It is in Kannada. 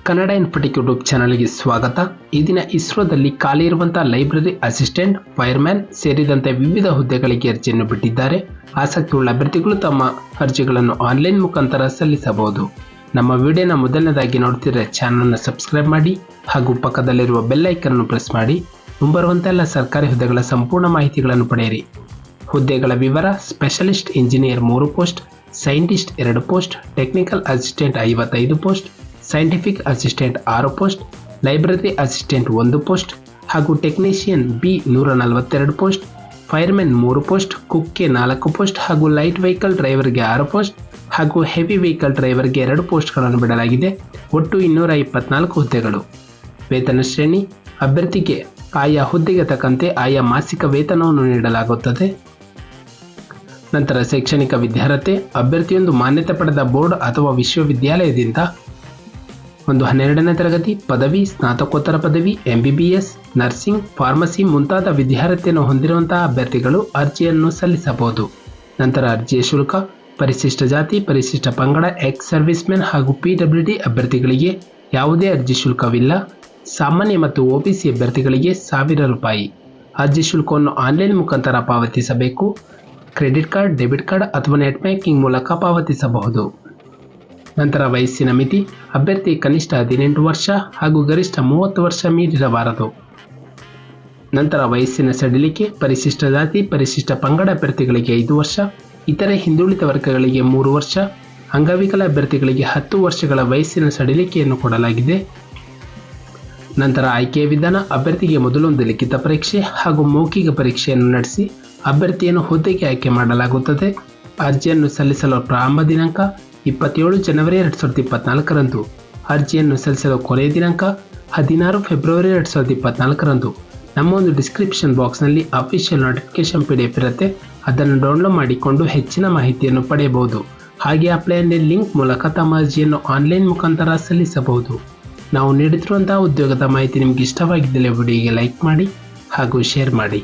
ಕನ್ನಡ ಇನ್ಫೋಟೆಕ್ ಯೂಟ್ಯೂಬ್ ಚಾನಲ್ಗೆ ಸ್ವಾಗತ. ಈ ದಿನ ಇಸ್ರೋದಲ್ಲಿ ಖಾಲಿ ಇರುವಂತಹ ಲೈಬ್ರರಿ ಅಸಿಸ್ಟೆಂಟ್, ಫೈರ್ಮ್ಯಾನ್ ಸೇರಿದಂತೆ ವಿವಿಧ ಹುದ್ದೆಗಳಿಗೆ ಅರ್ಜಿಯನ್ನು ಬಿಟ್ಟಿದ್ದಾರೆ. ಆಸಕ್ತಿಯುಳ್ಳ ಅಭ್ಯರ್ಥಿಗಳು ತಮ್ಮ ಅರ್ಜಿಗಳನ್ನು ಆನ್ಲೈನ್ ಮುಖಾಂತರ ಸಲ್ಲಿಸಬಹುದು. ನಮ್ಮ ವಿಡಿಯೋನ ಮೊದಲನೇದಾಗಿ ನೋಡ್ತಿದ್ರೆ ಚಾನಲ್ನ ಸಬ್ಸ್ಕ್ರೈಬ್ ಮಾಡಿ ಹಾಗೂ ಪಕ್ಕದಲ್ಲಿರುವ ಬೆಲ್ ಐಕನ್ ಅನ್ನು ಪ್ರೆಸ್ ಮಾಡಿ ಮುಂಬರುವಂಥ ಎಲ್ಲ ಸರ್ಕಾರಿ ಹುದ್ದೆಗಳ ಸಂಪೂರ್ಣ ಮಾಹಿತಿಗಳನ್ನು ಪಡೆಯಿರಿ. ಹುದ್ದೆಗಳ ವಿವರ: specialist engineer 3 post, scientist 2 post, technical assistant 55 post, scientific assistant 6 post, library assistant 1 post ಹಾಗೂ technician B 142 post, firemen 3 post, ಕುಕ್ಗೆ 4 ಪೋಸ್ಟ್ ಹಾಗೂ ಲೈಟ್ ವೆಹಿಕಲ್ ಡ್ರೈವರ್ಗೆ 6 ಪೋಸ್ಟ್ ಹಾಗೂ ಹೆವಿ ವೆಹಿಕಲ್ ಡ್ರೈವರ್ಗೆ 2 ಪೋಸ್ಟ್ಗಳನ್ನು ಬಿಡಲಾಗಿದೆ. ಒಟ್ಟು 224 ಹುದ್ದೆಗಳು. ವೇತನ ಶ್ರೇಣಿ: ಅಭ್ಯರ್ಥಿಗೆ ಆಯಾ ಹುದ್ದೆಗೆ ತಕ್ಕಂತೆ ಆಯಾ ಮಾಸಿಕ ವೇತನವನ್ನು ನೀಡಲಾಗುತ್ತದೆ. ನಂತರ ಶೈಕ್ಷಣಿಕ ವಿದ್ಯಾರ್ಹತೆ: ಅಭ್ಯರ್ಥಿಯೊಂದು ಮಾನ್ಯತೆ ಪಡೆದ ಬೋರ್ಡ್ ಅಥವಾ ವಿಶ್ವವಿದ್ಯಾಲಯದಿಂದ 12ನೇ ತರಗತಿ, ಪದವಿ, ಸ್ನಾತಕೋತ್ತರ ಪದವಿ, MBBS, ನರ್ಸಿಂಗ್, ಫಾರ್ಮಸಿ ಮುಂತಾದ ವಿದ್ಯಾರ್ಹತೆಯನ್ನು ಹೊಂದಿರುವಂತಹ ಅಭ್ಯರ್ಥಿಗಳು ಅರ್ಜಿಯನ್ನು ಸಲ್ಲಿಸಬಹುದು. ನಂತರ ಅರ್ಜಿಯ ಶುಲ್ಕ: ಪರಿಶಿಷ್ಟ ಜಾತಿ, ಪರಿಶಿಷ್ಟ ಪಂಗಡ, ಎಕ್ಸ್ ಸರ್ವಿಸ್ ಮೆನ್ ಹಾಗೂ PWD ಅಭ್ಯರ್ಥಿಗಳಿಗೆ ಯಾವುದೇ ಅರ್ಜಿ ಶುಲ್ಕವಿಲ್ಲ. ಸಾಮಾನ್ಯ ಮತ್ತು OBC ಅಭ್ಯರ್ಥಿಗಳಿಗೆ 1000 ರೂಪಾಯಿ. ಅರ್ಜಿ ಶುಲ್ಕವನ್ನು ಆನ್ಲೈನ್ ಮುಖಾಂತರ ಪಾವತಿಸಬೇಕು. ಕ್ರೆಡಿಟ್ ಕಾರ್ಡ್, ಡೆಬಿಟ್ ಕಾರ್ಡ್ ಅಥವಾ ನೆಟ್ ಬ್ಯಾಂಕಿಂಗ್ ಮೂಲಕ ಪಾವತಿಸಬಹುದು. ನಂತರ ವಯಸ್ಸಿನ ಮಿತಿ: ಅಭ್ಯರ್ಥಿ ಕನಿಷ್ಠ 18 ವರ್ಷ ಹಾಗೂ ಗರಿಷ್ಠ 30 ವರ್ಷ ಮೀರಿರಬಾರದು. ನಂತರ ವಯಸ್ಸಿನ ಸಡಿಲಿಕೆ: ಪರಿಶಿಷ್ಟ ಜಾತಿ, ಪರಿಶಿಷ್ಟ ಪಂಗಡ ಅಭ್ಯರ್ಥಿಗಳಿಗೆ 5 ವರ್ಷ, ಇತರೆ ಹಿಂದುಳಿದ ವರ್ಗಗಳಿಗೆ 3 ವರ್ಷ, ಅಂಗವಿಕಲ ಅಭ್ಯರ್ಥಿಗಳಿಗೆ 10 ವರ್ಷಗಳ ವಯಸ್ಸಿನ ಸಡಿಲಿಕೆಯನ್ನು ಕೊಡಲಾಗಿದೆ. ನಂತರ ಆಯ್ಕೆಯ ವಿಧಾನ: ಅಭ್ಯರ್ಥಿಗೆ ಮೊದಲೊಂದು ಲಿಖಿತ ಪರೀಕ್ಷೆ ಹಾಗೂ ಮೌಖಿಕ ಪರೀಕ್ಷೆಯನ್ನು ನಡೆಸಿ ಅಭ್ಯರ್ಥಿಯನ್ನು ಹುದ್ದೆಗೆ ಆಯ್ಕೆ ಮಾಡಲಾಗುತ್ತದೆ. ಅರ್ಜಿಯನ್ನು ಸಲ್ಲಿಸಲು ಪ್ರಾರಂಭ ದಿನಾಂಕ 27 ಜನವರಿ 2024ರಂದು. ಅರ್ಜಿಯನ್ನು ಸಲ್ಲಿಸಲು ಕೊನೆಯ ದಿನಾಂಕ 16 ಫೆಬ್ರವರಿ 2024ರಂದು. ನಮ್ಮ ಒಂದು ಡಿಸ್ಕ್ರಿಪ್ಷನ್ ಬಾಕ್ಸ್ನಲ್ಲಿ ಅಫಿಷಿಯಲ್ ನೋಟಿಫಿಕೇಶನ್ PDF ಇರುತ್ತೆ, ಅದನ್ನು ಡೌನ್ಲೋಡ್ ಮಾಡಿಕೊಂಡು ಹೆಚ್ಚಿನ ಮಾಹಿತಿಯನ್ನು ಪಡೆಯಬಹುದು. ಹಾಗೆ ಅಪ್ಲೈ ಅನ್ನೋ ಲಿಂಕ್ ಮೂಲಕ ತಮ್ಮ ಅರ್ಜಿಯನ್ನು ಆನ್ಲೈನ್ ಮುಖಾಂತರ ಸಲ್ಲಿಸಬಹುದು. ನಾವು ನೀಡುತ್ತಿರುವಂತಹ ಉದ್ಯೋಗದ ಮಾಹಿತಿ ನಿಮಗೆ ಇಷ್ಟವಾಗಿದ್ದಲ್ಲಿ ವಿಡಿಯೋಗೆ ಲೈಕ್ ಮಾಡಿ ಹಾಗೂ ಶೇರ್ ಮಾಡಿ.